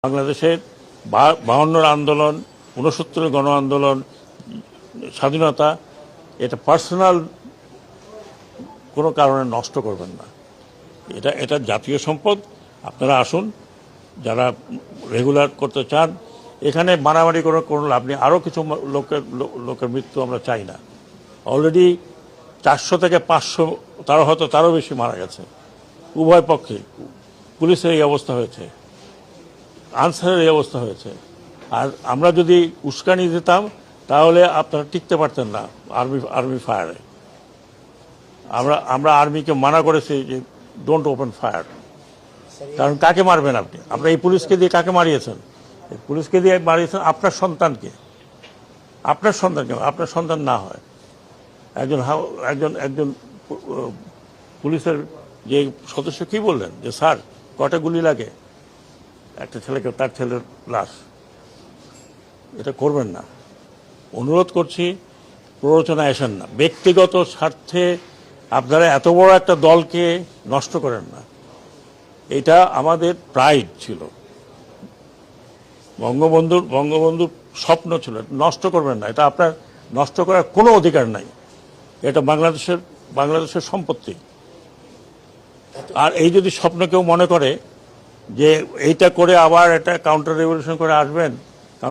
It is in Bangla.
বাংলাদেশের 52 আন্দোলন, 69 গণ আন্দোলন, স্বাধীনতা, এটা পার্সোনাল কোনো কারণে নষ্ট করবেন না। এটা জাতীয় সম্পদ। আপনারা আসুন, যারা রেগুলার করতে চান। এখানে মারামারি কোনো লাভ নেই। আরও কিছু লোকের মৃত্যু আমরা চাই না। অলরেডি 400 থেকে 500, তারও হয়তো তারও বেশি মারা গেছে উভয় পক্ষে। পুলিশের এই অবস্থা হয়েছে, আনসারের এই অবস্থা হয়েছে। আর আমরা যদি উস্কানি দিতাম তাহলে আপনারা টিকতে পারতেন না আর্মি ফায়ারে। আমরা আর্মিকে মানা করেছি যে ডোন্ট ওপেন ফায়ার। কারণ কাকে মারবেন আপনি? আপনার এই পুলিশকে দিয়ে কাকে মারিয়েছেন? পুলিশকে দিয়ে মারিয়েছেন আপনার সন্তানকে। আপনার সন্তান না হয় একজন পুলিশের যে সদস্য কি বললেন যে স্যার কটা গুলি লাগে একটা ছেলেকে, তার ছেলের লাশ। এটা করবেন না, অনুরোধ করছি। প্ররোচনায় আসেন না, ব্যক্তিগত স্বার্থে আপনারা এত বড় একটা দলকে নষ্ট করেন না। এটা আমাদের প্রাইড ছিল, বঙ্গবন্ধুর স্বপ্ন ছিল। নষ্ট করবেন না, এটা আপনার নষ্ট করার কোনো অধিকার নাই। এটা বাংলাদেশের সম্পত্তি। আর এই যদি স্বপ্ন কেউ মনে করে যে এইটা করে আবার এটা কাউন্টার রেভলিউশন করে আসবেন,